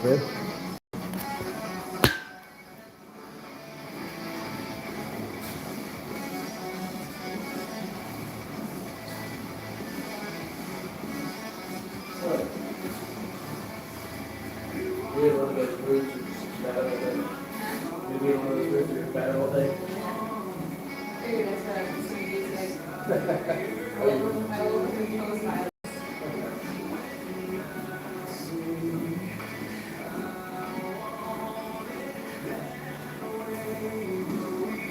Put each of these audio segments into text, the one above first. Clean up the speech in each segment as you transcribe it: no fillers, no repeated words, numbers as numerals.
babe. You're one of those groups that's bad all day. You're one of those groups that's bad all day. Maybe that's what I'm just going to do today. I will compose my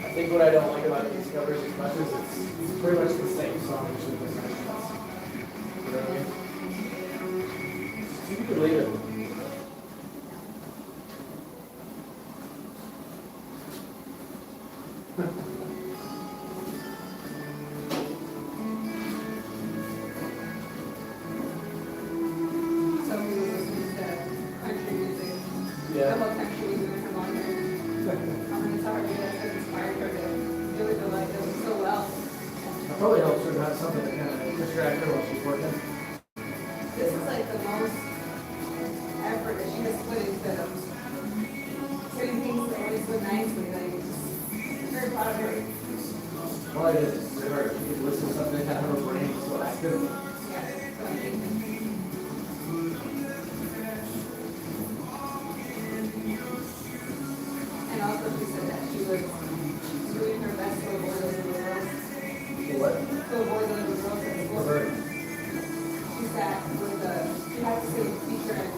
I think what I don't like about these covers as much as it's pretty much the same song, just with different instruments. You know what I mean? You could leave it. so we listen to country music. Yeah. I love country music for long time. It's already that's inspired her to do it so well. It probably helps her to have something to kind of distract her while she's working. This is like the most effort that she has put into putting things always so nicely. Like, I'm very proud of her. Well, it is. It's very hard. You can listen to something and kind of have her brain so active. Yeah, so amazing. And also she said that she was doing her best to avoid those little girls. What? To avoid the little girls at school. She sat with she had to sit with a teacher and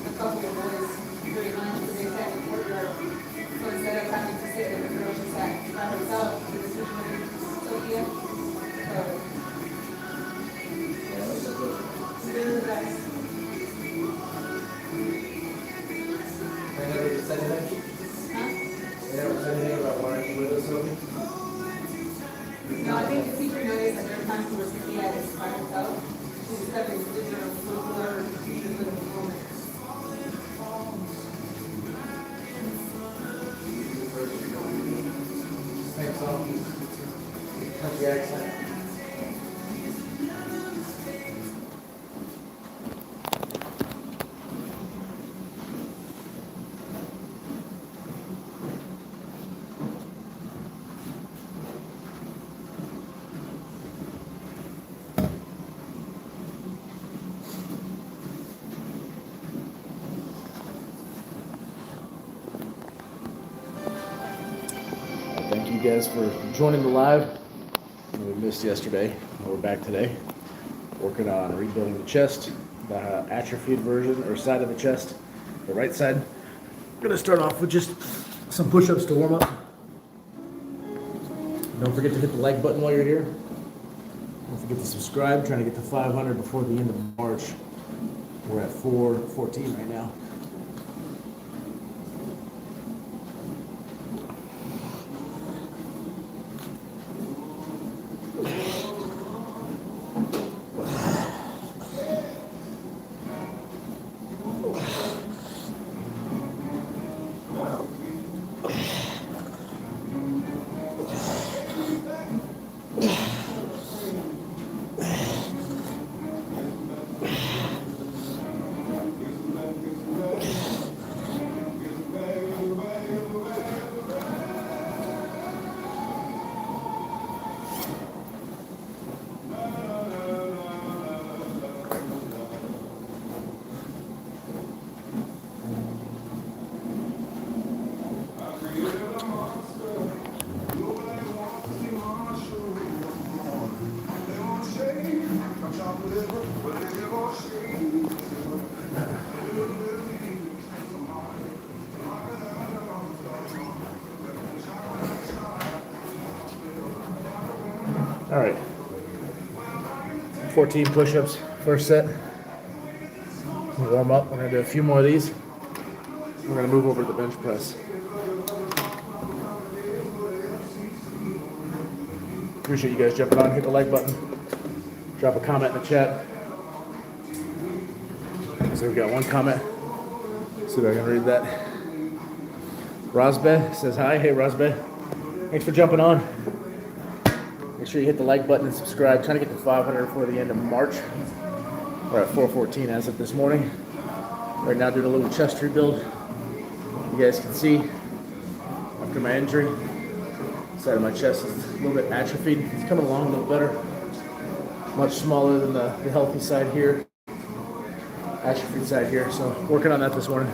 a couple of boys during lunch because they sat in the courtyard. So instead of having to sit with the girl, she sat by herself with the teacher named Sophia. So she's doing her best. I never said anything. Huh? I never said anything about wanting to live with Sophie. No, I think the teacher noticed that there are times where Sophia is by herself. She's stepping into her teacher's little moment. Same song. Country accent. Thank you guys for joining the live. We missed yesterday. We're back today. Working on rebuilding the chest, the atrophied version or side of the chest, the right side. I'm gonna start off with just some push-ups to warm up. Don't forget to hit the like button while you're here. Don't forget to subscribe. Trying to get to 500 before the end of March. We're at 414 right now. All right. 14 push-ups, first set. Warm up. We're gonna do a few more of these. We're gonna move over to the bench press. Appreciate you guys jumping on. Hit the like button. Drop a comment in the chat. So we've got one comment. See if I can read that. Rosbe says hi. Hey Rosbe. Thanks for jumping on. Make sure you hit the like button and subscribe. Trying to get to 500 before the end of March. We're at 414 as of this morning. Right now doing a little chest rebuild. You guys can see after my injury, side of my chest is a little bit atrophied. It's coming along a little better. Much smaller than the healthy side here. Atrophied side here. So working on that this morning.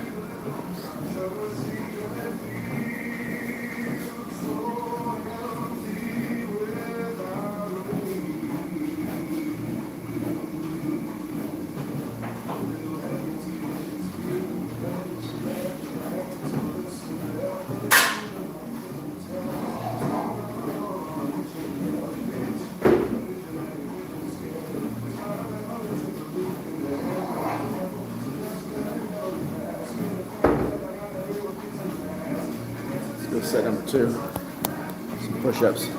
Let's go set number 2. Some push-ups.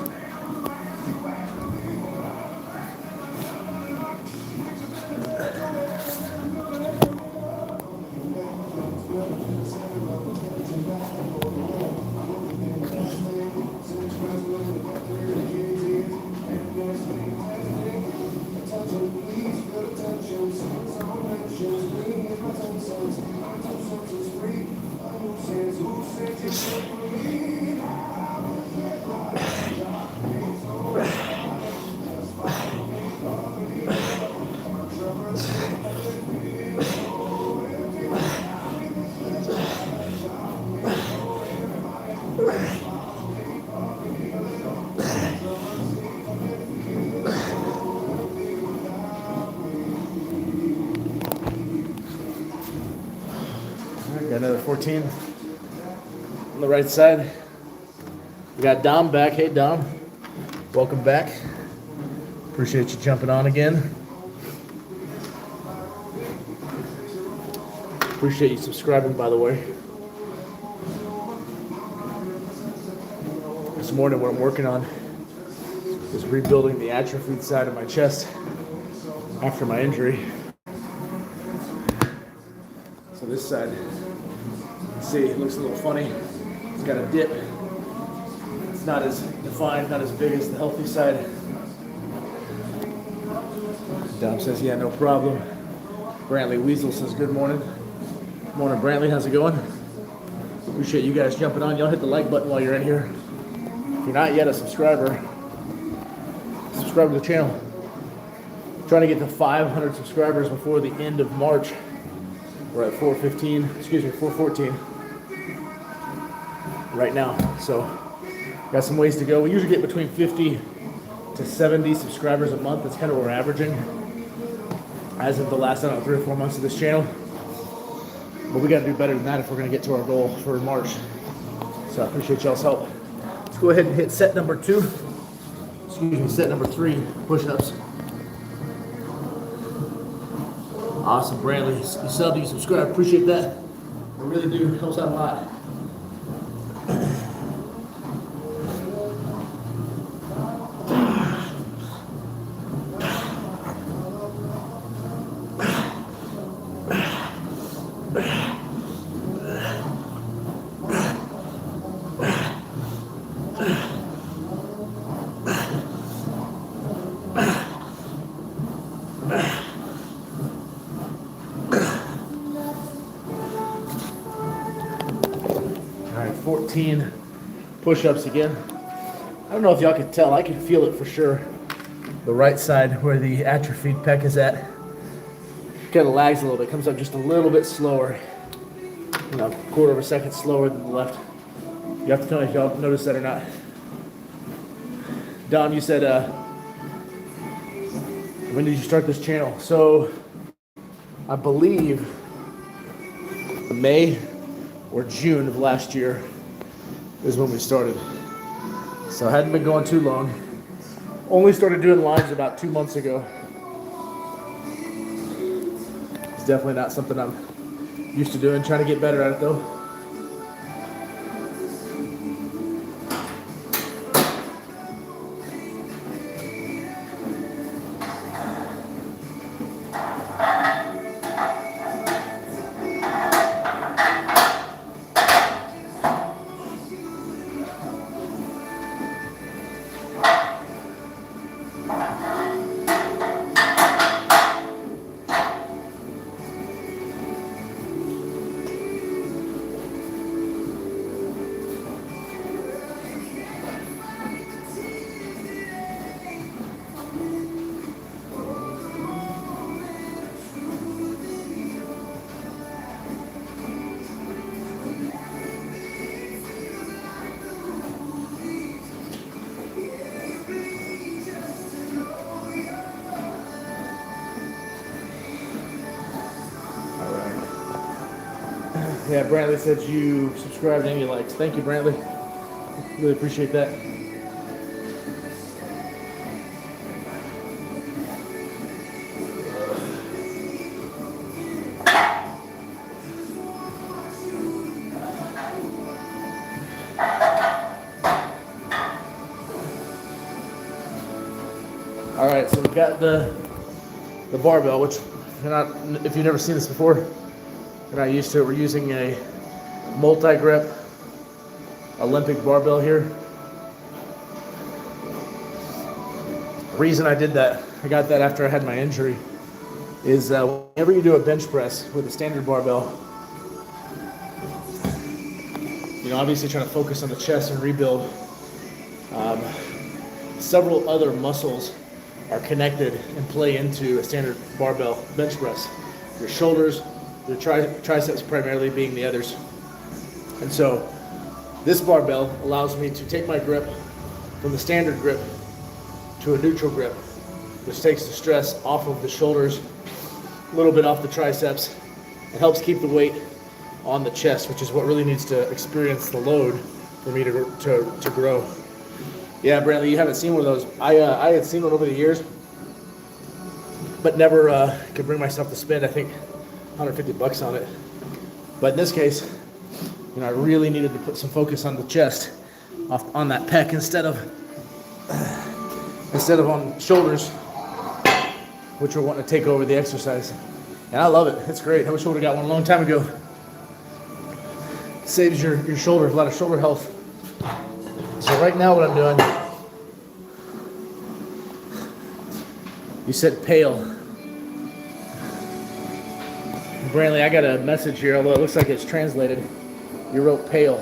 Got another 14 on the right side. We got Dom back. Hey Dom, welcome back. Appreciate you jumping on again. Appreciate you subscribing, by the way. This morning what I'm working on is rebuilding the atrophied side of my chest after my injury. So this side, see, it looks a little funny. It's got a dip. It's not as defined, not as big as the healthy side. Dom says, yeah, no problem. Brantley Weasel says, good morning. Good morning, Brantley. How's it going? Appreciate you guys jumping on. Y'all hit the like button while you're in here. If you're not yet a subscriber, subscribe to the channel. I'm trying to get to 500 subscribers before the end of March. We're at 414 right now. So got some ways to go. We usually get between 50 to 70 subscribers a month. That's kind of what we're averaging as of the last, I don't know, 3 or 4 months of this channel. But we got to do better than that if we're going to get to our goal for March. So I appreciate y'all's help. Let's go ahead and hit set number 2. Excuse me, set number 3, push-ups. Awesome, Brantley. You subbed, you subscribed. Appreciate that. I really do. Helps out a lot. All right, 14 push-ups again. I don't know if y'all can tell. I can feel it for sure. The right side where the atrophied pec is at kind of lags a little bit. Comes up just a little bit slower. You know, quarter of a second slower than the left. You have to tell me if y'all notice that or not. Dom, you said, when did you start this channel? So, I believe May or June of last year is when we started. So I hadn't been going too long. Only started doing lives about 2 months ago. It's definitely not something I'm used to doing, trying to get better at it though. Yeah, Brantley said you subscribed and you liked. Thank you, Brantley. Really appreciate that. All right, so we've got the barbell, which if you've never seen this before, you're not used to it. We're using a multi-grip Olympic barbell here. The reason I did that, I got that after I had my injury, is whenever you do a bench press with a standard barbell, obviously trying to focus on the chest and rebuild, several other muscles are connected and play into a standard barbell bench press. Your shoulders, your triceps primarily being the others. And so this barbell allows me to take my grip from the standard grip to a neutral grip, which takes the stress off of the shoulders, a little bit off the triceps. It helps keep the weight on the chest, which is what really needs to experience the load for me to grow. Yeah, Brantley, you haven't seen one of those. I had seen one over the years, but never could bring myself to spend, I think, $150 on it. But in this case, I really needed to put some focus on the chest, on that pec instead of on shoulders, which were wanting to take over the exercise. And I love it. It's great. I wish I would have got one a long time ago. Saves your shoulder, a lot of shoulder health. So right now what I'm doing, you said pale. Brantley, I got a message here, although it looks like it's translated. You wrote pale.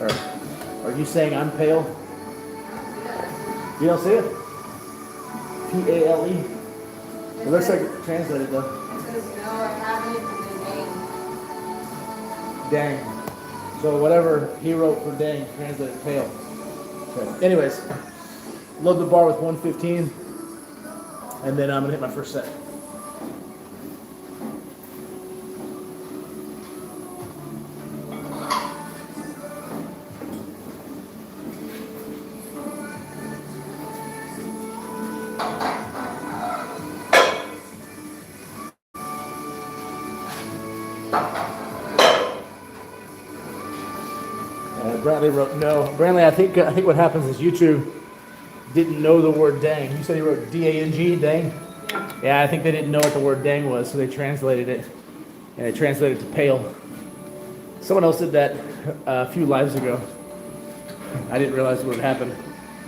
Are you saying I'm pale? You don't see it? P-A-L-E. It looks like it's translated though. It says, no, I haven't, and then Dang. So whatever he wrote for dang, translated pale. Okay. Anyways, load the bar with 115, and then I'm gonna hit my first set. Brantley wrote no. Brantley, I think what happens is YouTube didn't know the word dang. You said he wrote D-A-N-G, dang? Yeah, I think they didn't know what the word dang was, so they translated it, and they translated it to pale. Someone else did that a few lives ago. I didn't realize what had happened.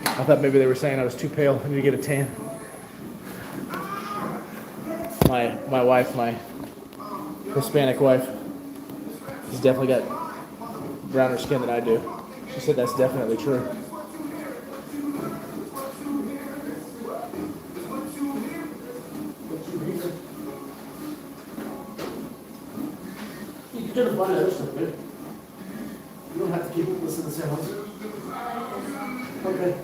I thought maybe they were saying I was too pale. I need to get a tan. My wife, my Hispanic wife, she's definitely got browner skin than I do. She said that's definitely true. You can turn the body other stuff, good. You don't have to keep listening to the same ones. Okay.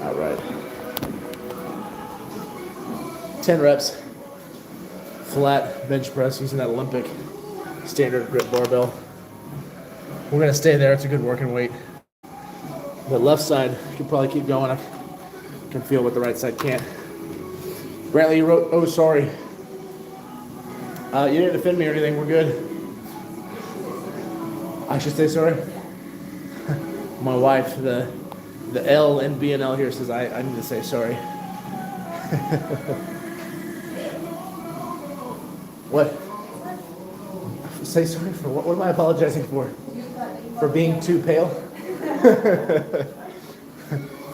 All right. 10 reps, flat bench press using that Olympic standard grip barbell. We're gonna stay there, it's a good working weight. The left side, you can probably keep going. I can feel what the right side can't. Brantley, you wrote, oh, sorry. You didn't offend me or anything, we're good. I should say sorry. My wife, the The L in BNL here says I need to say sorry. What? Say sorry for what? What am I apologizing for? For being too pale?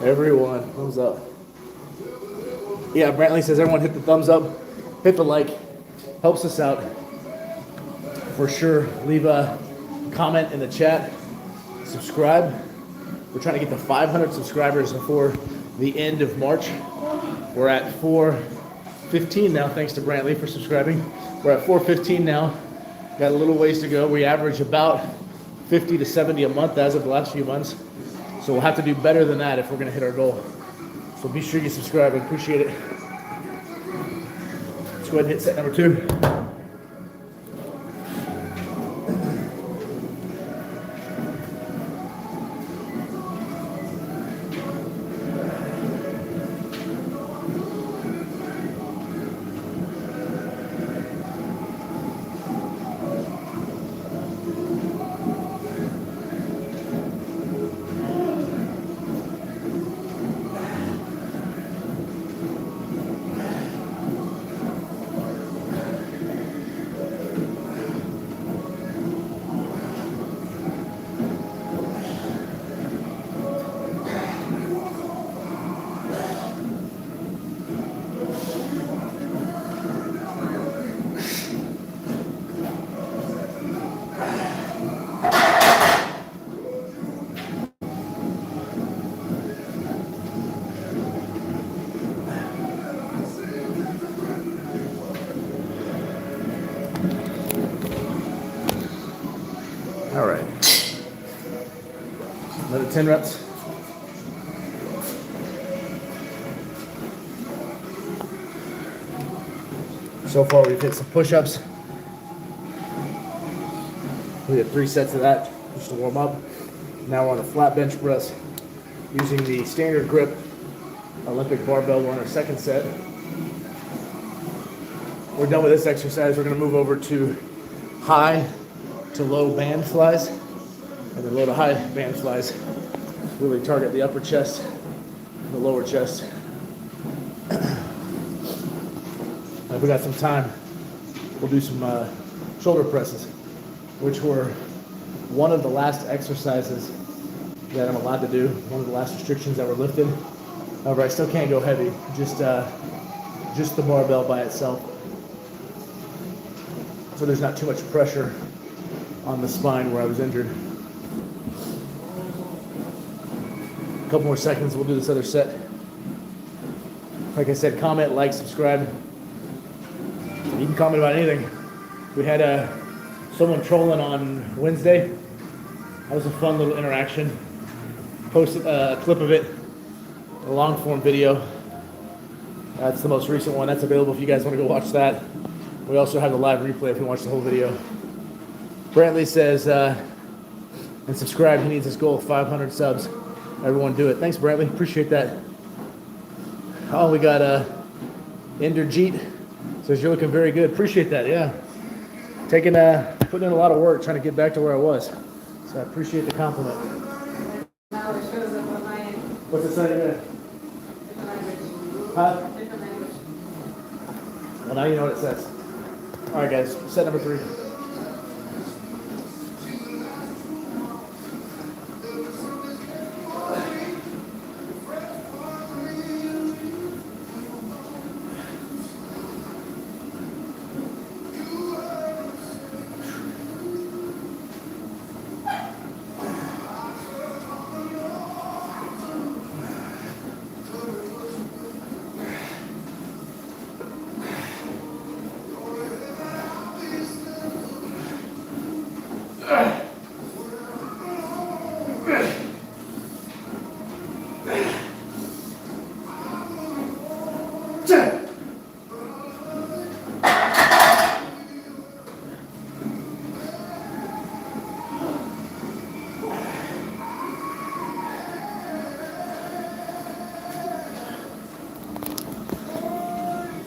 Everyone, thumbs up. Yeah, Brantley says everyone hit the thumbs up, hit the like, helps us out for sure. Leave a comment in the chat, subscribe. We're trying to get to 500 subscribers before the end of March. We're at 415 now, thanks to Brantley for subscribing. We're at 415 now. Got a little ways to go. We average about 50 to 70 a month as of the last few months. So we'll have to do better than that if we're going to hit our goal. So be sure you subscribe. I appreciate it. Let's go ahead and hit set number 2. All right. Another 10 reps. So far we've hit some push-ups. We did 3 sets of that just to warm up. Now we're on the flat bench press using the standard grip Olympic barbell. We're on our second set. We're done with this exercise. We're going to move over to high to low band flies, and then low to high band flies really target the upper chest and the lower chest. If we got some time, we'll do some shoulder presses, which were one of the last exercises that I'm allowed to do, one of the last restrictions that were lifted. However, I still can't go heavy, just the barbell by itself. So there's not too much pressure on the spine where I was injured. A couple more seconds, we'll do this other set. Like I said, comment, like, subscribe. You can comment about anything. We had someone trolling on Wednesday. That was a fun little interaction. Posted a clip of it, a long form video. That's the most recent one. That's available if you guys want to go watch that. We also have the live replay if you watch the whole video. Brantley says, and subscribe, he needs his goal of 500 subs. Everyone do it. Thanks, Brantley. Appreciate that. Oh, we got Inderjeet. Says, you're looking very good. Appreciate that, yeah. Putting in a lot of work trying to get back to where I was. So I appreciate the compliment. Now it shows up on my end. What's it say there? Different language. Huh? Different language. Well, now you know what it says. All right, guys. Set number 3.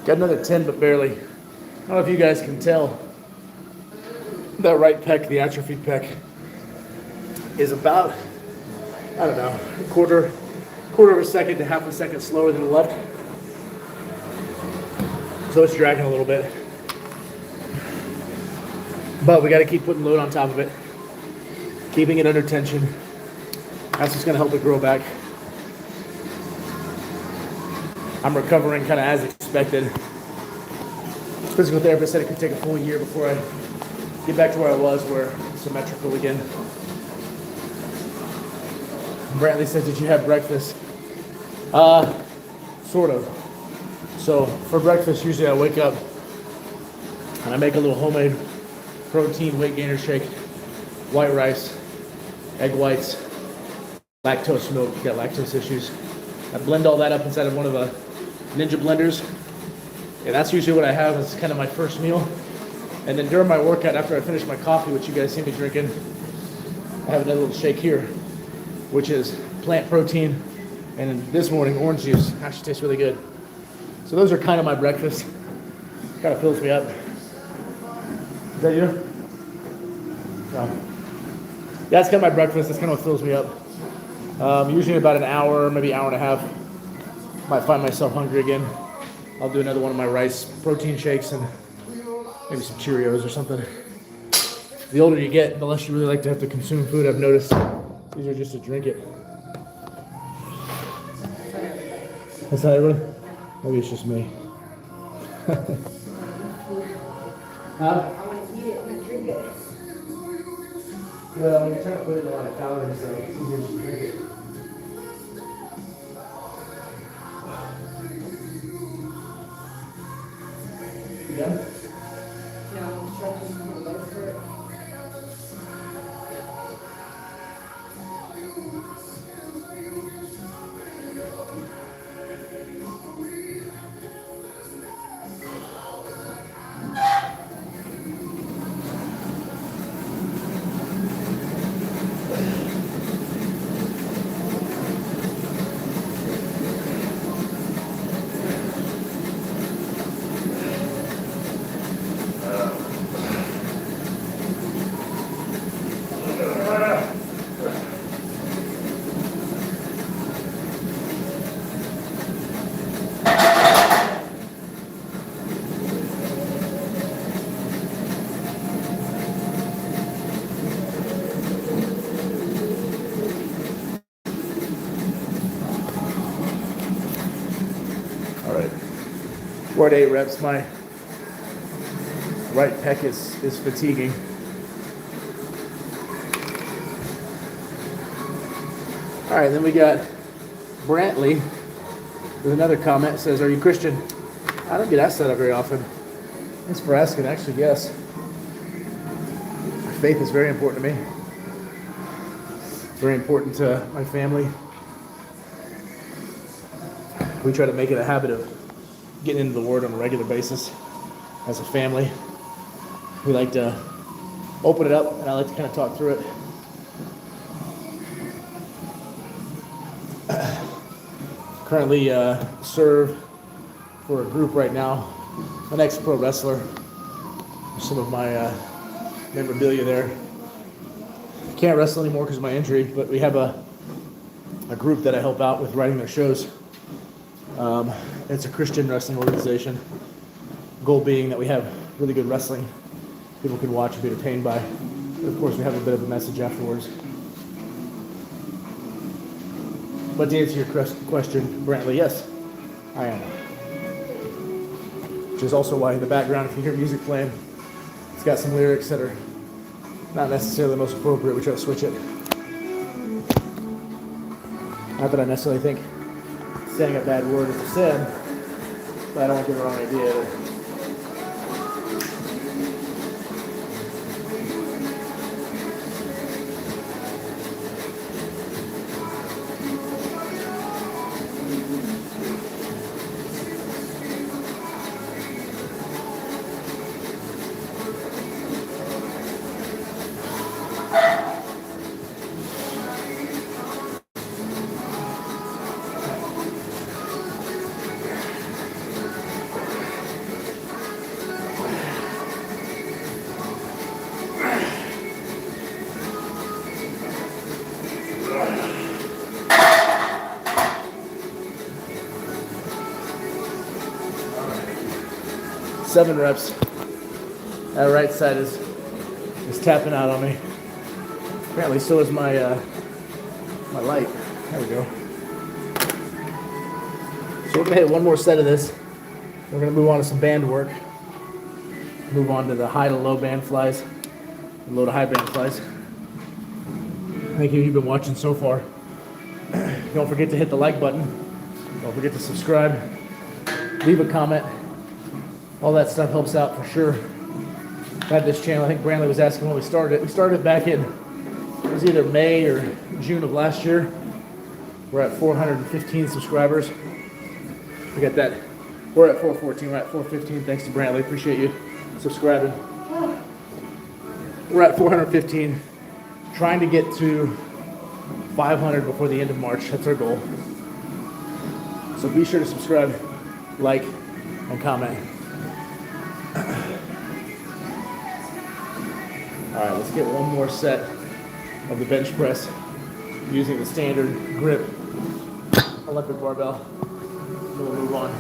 Got another 10, but barely. I don't know if you guys can tell. That right pec, the atrophied pec, is about, I don't know, a quarter quarter of a second to half a second slower than the left. So it's dragging a little bit. But we got to keep putting load on top of it, keeping it under tension. That's what's going to help it grow back. I'm recovering kind of as expected. Physical therapist said it could take a full year before I get back to where I was, where it's symmetrical again. Brantley said, did you have breakfast? Sort of. So for breakfast, usually I wake up and I make a little homemade protein weight gainer shake, white rice, egg whites, lactose milk, if you got lactose issues. I blend all that up inside of one of the Ninja blenders. And that's usually what I have as kind of my first meal. And then during my workout, after I finish my coffee, which you guys see me drinking, I have another little shake here, which is plant protein. And then this morning, orange juice. Actually tastes really good. So those are kind of my breakfast. Kind of fills me up. Is that you? No. Yeah, that's kind of my breakfast. That's kind of what fills me up. Usually about an hour, maybe hour and a half. Might find myself hungry again. I'll do another one of my rice protein shakes and maybe some Cheerios or something. The older you get, the less you really like to have to consume food. I've noticed it's easier just to drink it. That's not everyone? Maybe it's just me. Huh? Well, you're trying to put it in a lot of calories, so it's easier to drink it. Yeah? No, instructions from the low for it. We're at 8 reps. My right pec is fatiguing. All right, then we got Brantley with another comment. Says, are you Christian? I don't get asked that very often. Thanks for asking. Actually, yes. Faith is very important to me. Very important to my family. We try to make it a habit of getting into the Word on a regular basis as a family. We like to open it up, and I like to kind of talk through it. Currently serve for a group right now, an ex-pro wrestler. Some of my memorabilia there. Can't wrestle anymore because of my injury, but we have a group that I help out with writing their shows. It's a Christian wrestling organization. Goal being that we have really good wrestling people can watch and be entertained by. But of course, we have a bit of a message afterwards. But to answer your question, Brantley, yes, I am. Which is also why in the background, if you hear music playing, it's got some lyrics that are not necessarily the most appropriate. We try to switch it. Not that I necessarily think saying a bad word is a sin, but I don't want to give the wrong idea either. 7 reps. That right side is tapping out on me. Apparently so is my my light. There we go. So we're gonna hit one more set of this. We're gonna move on to some band work. Move on to the high to low band flies, and low to high band flies. Thank you, you've been watching so far. Don't forget to hit the like button. Don't forget to subscribe. Leave a comment. All that stuff helps out for sure. Had this channel, I think Brantley was asking when we started it. We started back in, it was either May or June of last year. We're at 415 subscribers. We got that. We're at 414, we're at 415. Thanks to Brantley, appreciate you subscribing. We're at 415, trying to get to 500 before the end of March. That's our goal. So be sure to subscribe, like, and comment. All right, let's get one more set of the bench press using the standard grip Olympic barbell. Then we'll move on.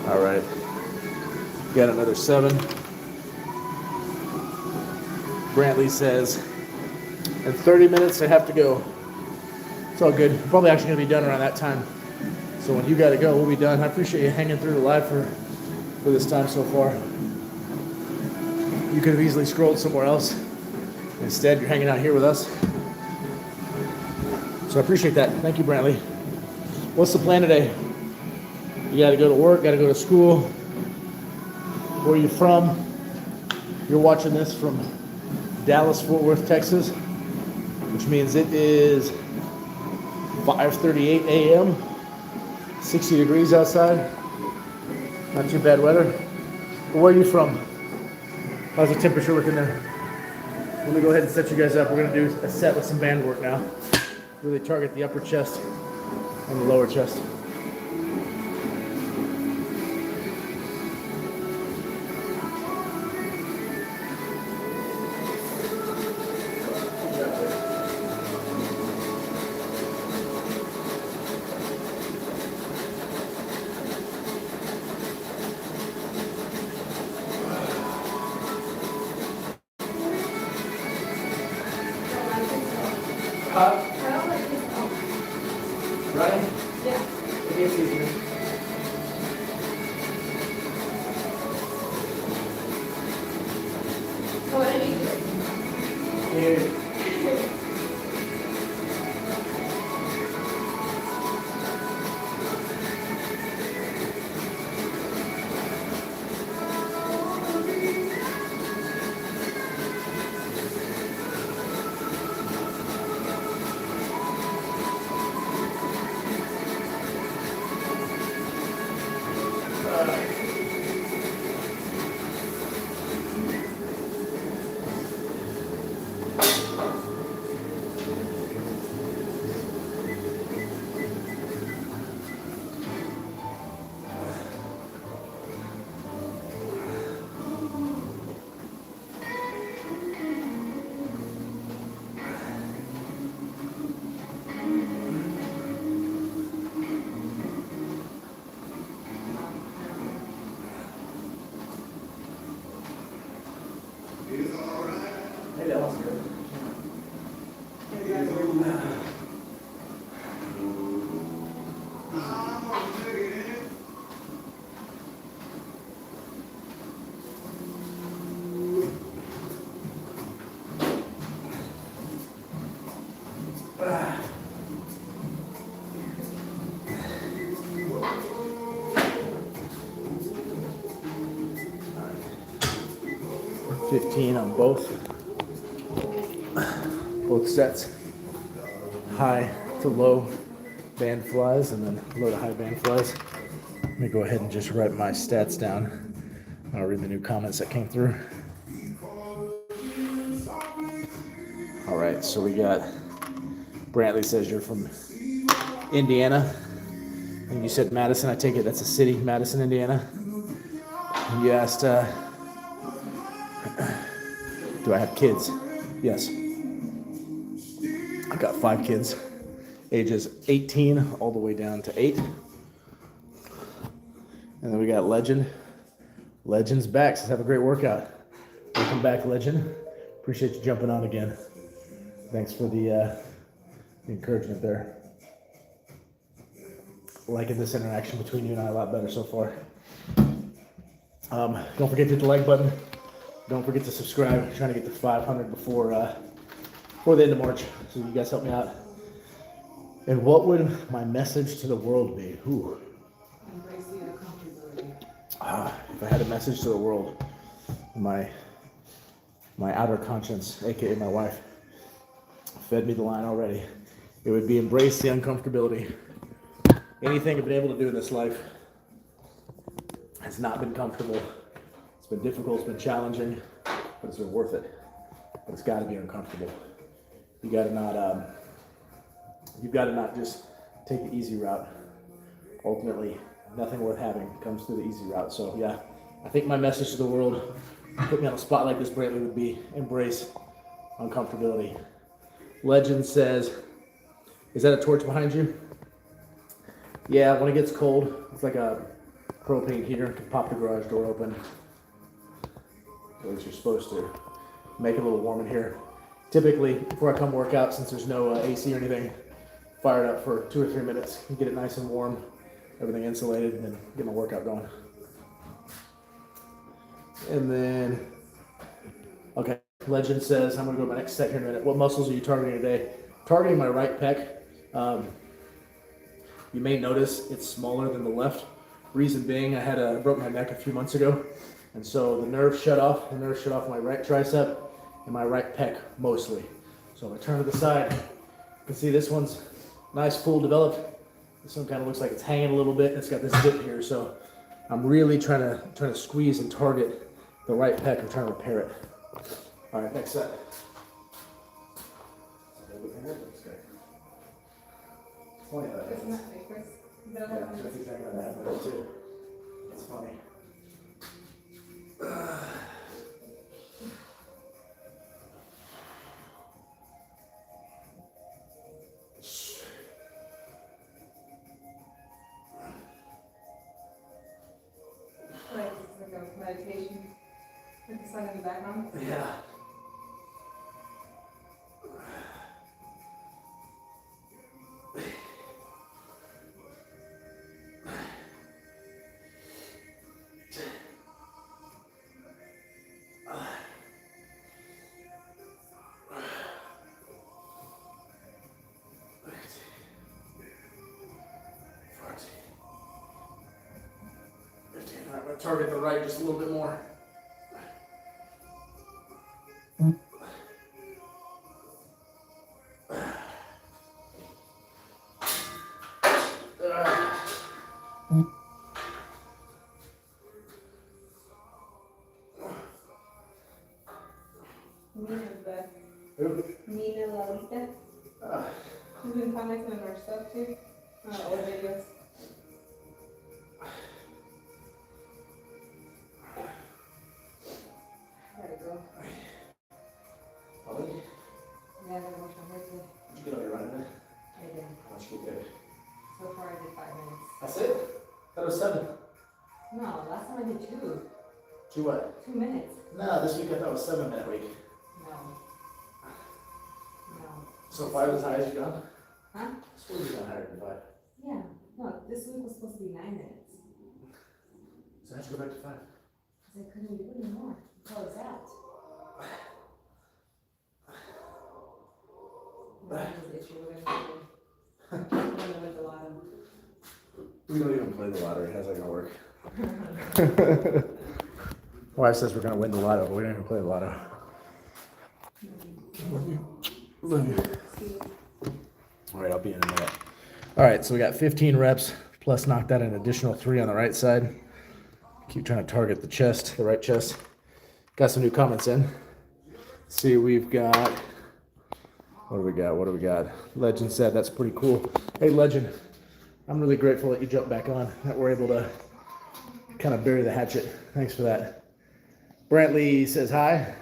All right, got another 7. Brantley says, in 30 minutes I have to go. It's all good. We're probably actually gonna be done around that time. So when you gotta go, we'll be done. I appreciate you hanging through the live for this time so far. You could have easily scrolled somewhere else. Instead, you're hanging out here with us. So I appreciate that. Thank you, Brantley. What's the plan today? You got to go to work, got to go to school. Where are you from? You're watching this from Dallas, Fort Worth, Texas, which means it is 5:38 a.m., 60 degrees outside. Not too bad weather. But where are you from? How's the temperature looking there? Let me go ahead and set you guys up. We're going to do a set with some band work now. Really target the upper chest and the lower chest. I don't like this. Ryan? Yeah. Give me a seat here. Oh, I didn't eat it. Here. Hey, that was good. 15 on both sets. High to low band flies and then low to high band flies. Let me go ahead and just write my stats down. I'll read the new comments that came through. All right, so we got Brantley says you're from Indiana. And you said Madison, I take it that's a city, Madison, Indiana. And you asked, do I have kids? Yes. I've got 5 kids, ages 18 all the way down to 8. And then we got Legend. Legend's back, so have a great workout. Welcome back, Legend. Appreciate you jumping on again. Thanks for the encouragement there. Liking this interaction between you and I a lot better so far. Don't forget to hit the like button. Don't forget to subscribe. I'm trying to get to 500 before the end of March, so you guys help me out. And what would my message to the world be? Ooh. Embrace the uncomfortability. If I had a message to the world, my outer conscience, aka my wife, fed me the line already. It would be embrace the uncomfortability. Anything I've been able to do in this life has not been comfortable. It's been difficult, it's been challenging, but it's been worth it. But it's gotta be uncomfortable. You've got to not just take the easy route. Ultimately, nothing worth having comes through the easy route. So yeah, I think my message to the world, put me on a spot like this, Brantley, would be embrace uncomfortability. Legend says, is that a torch behind you? Yeah, when it gets cold, it's like a propane heater. You can pop the garage door open. At least you're supposed to. Make it a little warm in here. Typically, before I come work out, since there's no AC or anything, fire it up for 2 or 3 minutes and get it nice and warm, everything insulated, and then get my workout going. And then, okay, Legend says, I'm gonna go to my next set here in a minute. What muscles are you targeting today? Targeting my right pec. You may notice it's smaller than the left. Reason being, I broke my neck a few months ago, and so the nerve shut off. The nerve shut off my right tricep and my right pec mostly. So if I turn to the side, you can see this one's nice, full developed. This one kind of looks like it's hanging a little bit. It's got this dip here, so I'm really trying to squeeze and target the right pec. I'm trying to repair it. All right, next set. Funny how that Isn't happens. that fake, Chris? Is that Yeah, what happens? that's exactly what happened too. It's funny. Like, it's like a meditation with the sun in the background. Yeah. All right, I'm going to target the right just a little bit more. Mina's back. Who? Mina Lalita. She's been commenting on our stuff too. Old videos. Gotta go. Ollie, Yeah, I gotta wash my hair today. did you get all your running in? I did. How much you get? So far I did 5 minutes. That's it? That was 7. No, last time I did 2. 2 what? 2 minutes. No, this week I thought it was 7-minute week. No. No. So 5 is as high as you've gone? Huh? Supposed to be higher than 5. Yeah. No, this week was supposed to be 9 minutes. So how'd you go back to 5? Because I couldn't do any more. That's all it's out. That was the issue with everything. I'm gonna win the lotto. We don't even play the lottery. How's that gonna work? Wife says we're gonna win the lotto, but we didn't even play the lotto. Love you. All right, I'll be in a minute. All right, so we got 15 reps, plus knocked out an additional 3 on the right side. Keep trying to target the chest, the right chest. Got some new comments in. See, we've got, what do we got? Legend said, that's pretty cool. Hey, Legend, I'm really grateful that you jumped back on, that we're able to kind of bury the hatchet. Thanks for that. Brantley says hi.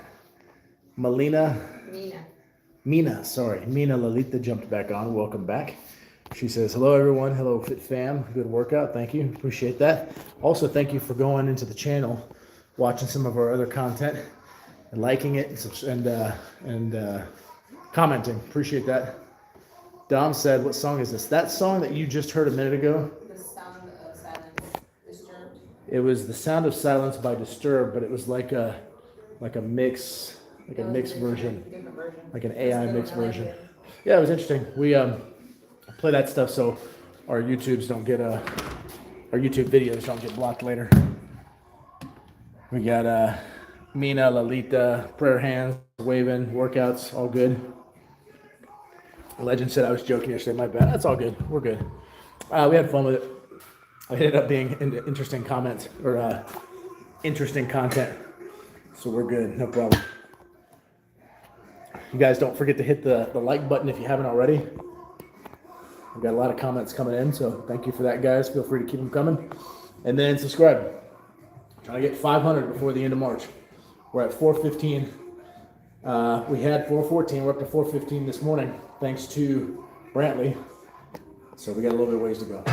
Mina Lalita jumped back on. Welcome back. She says, hello, everyone. Hello, Fit Fam. Good workout. Thank you. Appreciate that. Also, thank you for going into the channel, watching some of our other content, and liking it and commenting. Appreciate that. Dom said, what song is this? That song that you just heard a minute ago? The Sound of Silence, Disturbed. It was The Sound of Silence by Disturbed, but it was like a mix, like a mixed version, Different version. like an AI mixed version. Yeah, it was interesting. We play that stuff so our YouTube videos don't get blocked later. We got Mina, Lalita, prayer hands, waving, workouts, all good. Legend said I was joking yesterday. My bad. That's all good. We're good. We had fun with it. It ended up being interesting comments or interesting content. So we're good. No problem. You guys don't forget to hit the like button if you haven't already. We've got a lot of comments coming in, so thank you for that, guys. Feel free to keep them coming. And then subscribe. Trying to get 500 before the end of March. We're at 415. We had 414. We're up to 415 this morning, thanks to Brantley. So we got a little bit of ways to go.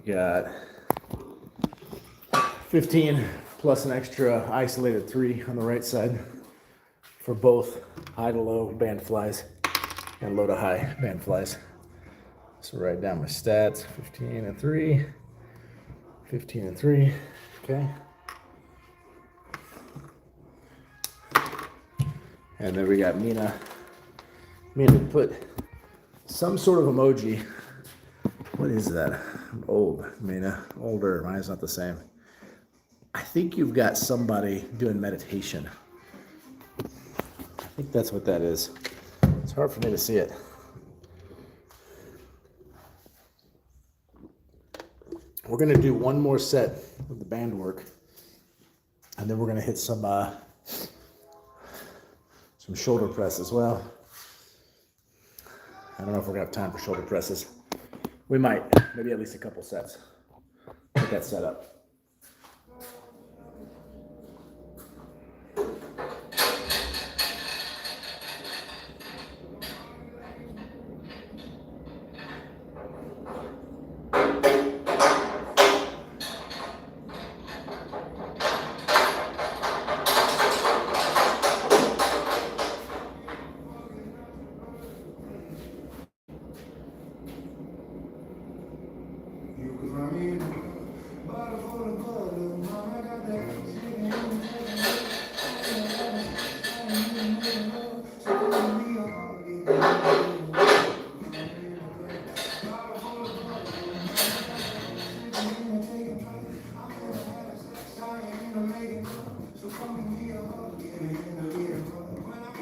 Got 15 plus an extra isolated 3 on the right side for both high to low band flies and low to high band flies. So write down my stats, 15 and 3, 15 and 3, okay. And then we got Mina. Mina put some sort of emoji. What is that? I'm old, Mina. Older. Mine's not the same. I think you've got somebody doing meditation. I think that's what that is. It's hard for me to see it. We're going to do one more set of the band work. And then we're going to hit some shoulder press as well. I don't know if we're going to have time for shoulder presses. We might, maybe at least a couple sets. Get that set up.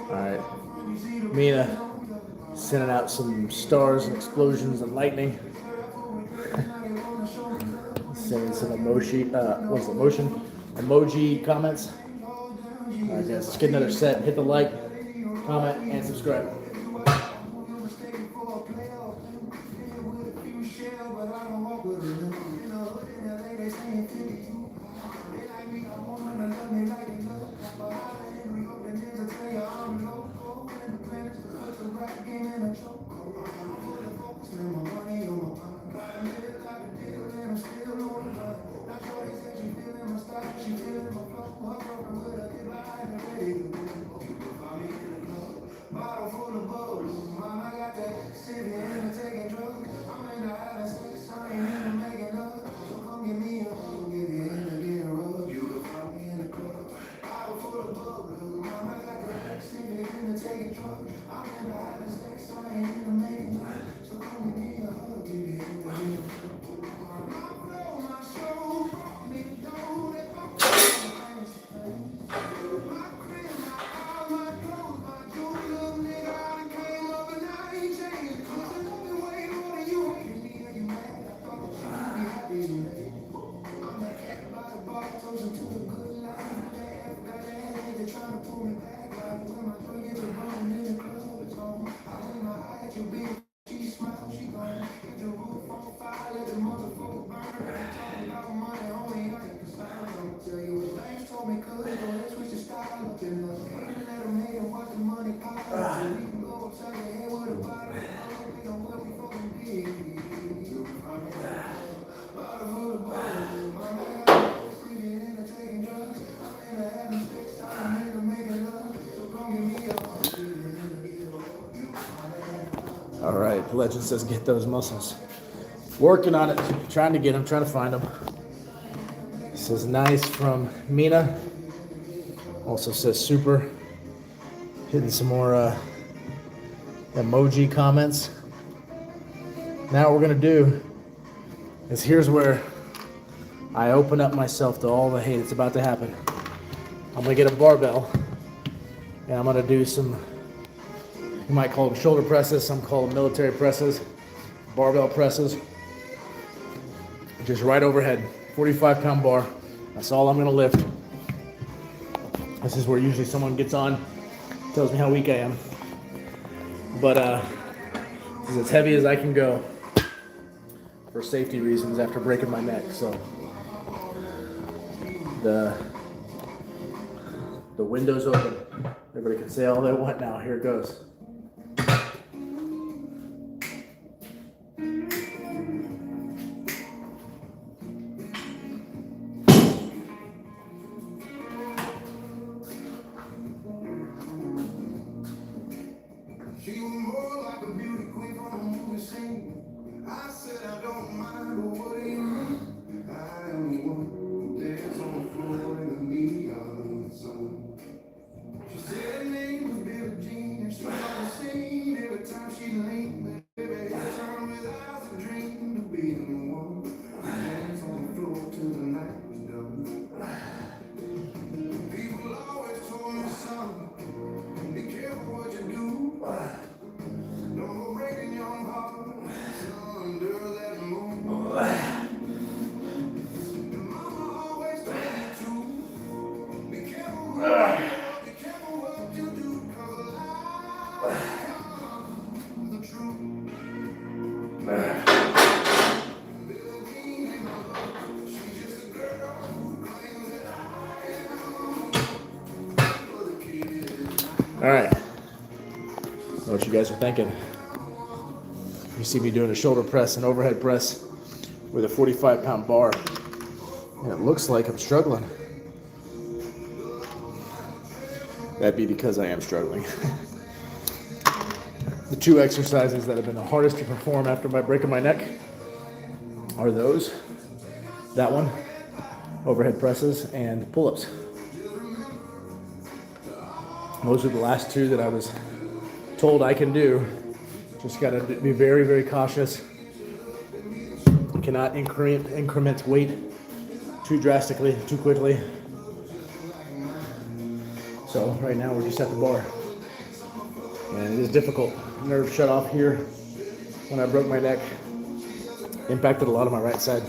All right, Mina sending out some stars and explosions and lightning. Sending some what's the motion? Emoji comments. All right, guys, let's get another set. Hit the like, comment, and subscribe. Bottle full of bubbles, mama got that sitting in the taking drugs. I'm in the having sex, I ain't into making love. So come give me a hug, give you in the getting rough. You can find me in the club. Bottle full of bubbles, mama got that sitting in the taking drugs. I'm in the having sex, I ain't into making love. So come give me a hug, give you in the getting rough. My flow, my soul, me know that my All right, Legend says get those muscles. Working on it, trying to get them, trying to find them. Says nice from Mina. Also says super. Hitting some more emoji comments. Now what we're gonna do is here's where I open up myself to all the hate that's about to happen. I'm gonna get a barbell and I'm gonna do some, you might call them shoulder presses, some call them military presses, barbell presses. Just right overhead, 45-pound bar. That's all I'm gonna lift. This is where usually someone gets on, tells me how weak I am. But this is as heavy as I can go for safety reasons after breaking my neck. So the window's open. Everybody can say all they want now. Here it goes. She was more like a beauty queen from a movie scene. I said I don't mind, but what do you mean? I am the one who dance on the floor in the neon zone. She said her name was Billie Jean, and she on the scene every time she leaned. Baby, it's time without a dream to be the one who dance on the floor till the night was done. People always told me, son, be careful what you do. Don't go breaking your heart under that moon. Your mama always told me to be careful what you do, 'cause life comes the truth. She's just a girl who claims that I am. All right. I know what you guys are thinking. You see me doing a shoulder press and overhead press with a 45-pound bar, and it looks like I'm struggling. That'd be because I am struggling. The two exercises that have been the hardest to perform after breaking my neck are those, that one, overhead presses, and pull-ups. Those are the last two that I was told I can do. Just got to be very, very cautious. You cannot increment weight too drastically, too quickly. So right now we're just at the bar. And it is difficult. Nerve shut off here when I broke my neck. Impacted a lot of my right side.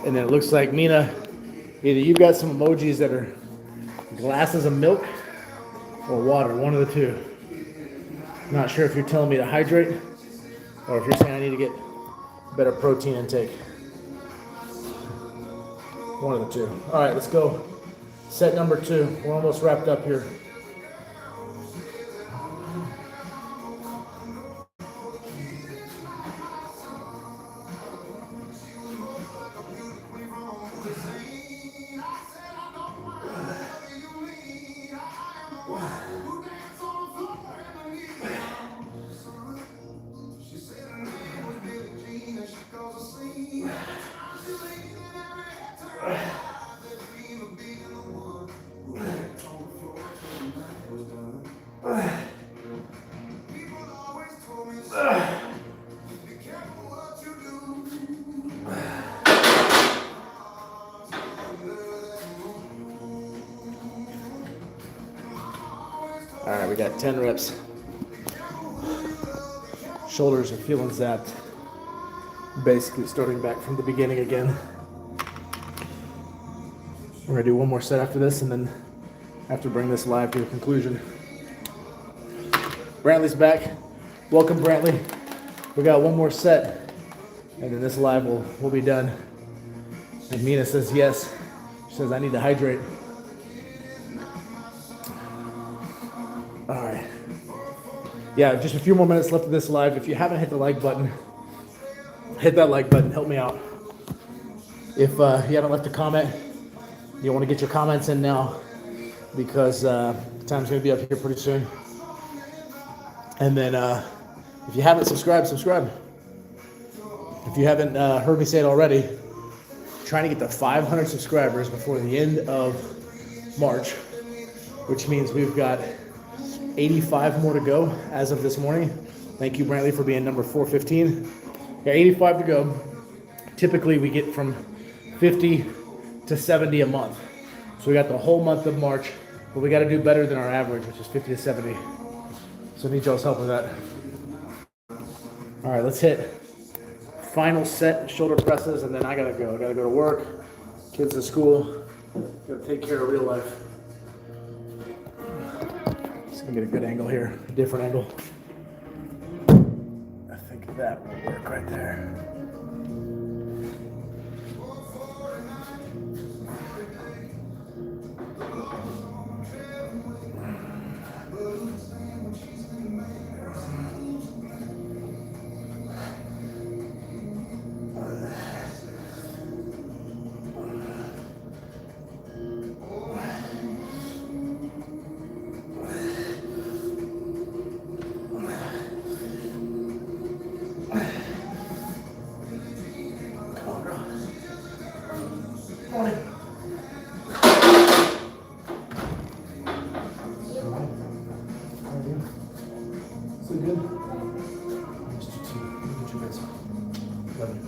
And then it looks like, Mina, either you've got some emojis that are glasses of milk or water, one of the two. Not sure if you're telling me to hydrate or if you're saying I need to get better protein intake. One of the two. All right, let's go. Set number 2. We're almost wrapped up here. All right, we got 10 reps. Shoulders are feeling zapped. Basically starting back from the beginning again. We're gonna do one more set after this and then have to bring this live to a conclusion. Brantley's back. Welcome, Brantley. We got one more set and then this live will be done. And Mina says yes. She says I need to hydrate. All right. Yeah, just a few more minutes left of this live. If you haven't hit the like button, hit that like button. Help me out. If you haven't left a comment, you want to get your comments in now because time's going to be up here pretty soon. And then if you haven't subscribed, subscribe. If you haven't heard me say it already, trying to get to 500 subscribers before the end of March, which means we've got 85 more to go as of this morning. Thank you, Brantley, for being number 415. Got 85 to go. Typically, we get from 50 to 70 a month. So we got the whole month of March, but we got to do better than our average, which is 50 to 70. So I need y'all's help with that. All right, let's hit final set shoulder presses, and then I gotta go. I gotta go to work, kids to school, gotta take care of real life. Just gonna get a good angle here, a different angle. I think that will work right there.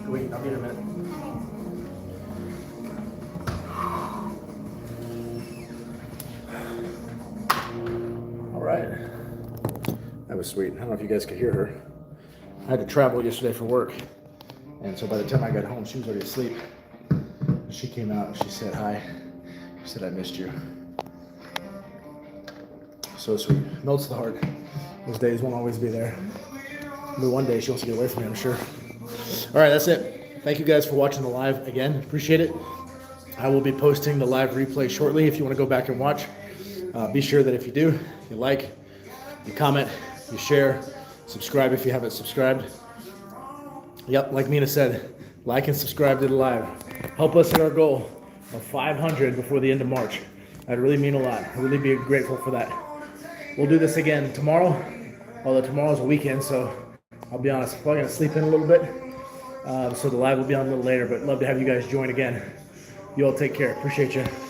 Wait, I'll be in a minute. All right. That was sweet. I don't know if you guys could hear her. I had to travel yesterday for work. And so by the time I got home, she was already asleep. She came out and she said hi. She said, I missed you. So sweet. Melts the heart. Those days won't always be there. But one day she wants to get away from me, I'm sure. All right, that's it. Thank you guys for watching the live again. Appreciate it. I will be posting the live replay shortly if you want to go back and watch. Be sure that if you do, you like, you comment, you share, subscribe if you haven't subscribed. Yep, like Mina said, like and subscribe to the live. Help us hit our goal of 500 before the end of March. That'd really mean a lot. I'd really be grateful for that. We'll do this again tomorrow, although tomorrow's a weekend, so I'll be honest, I'm probably going to sleep in a little bit. So the live will be on a little later, but love to have you guys join again. You all take care. Appreciate you.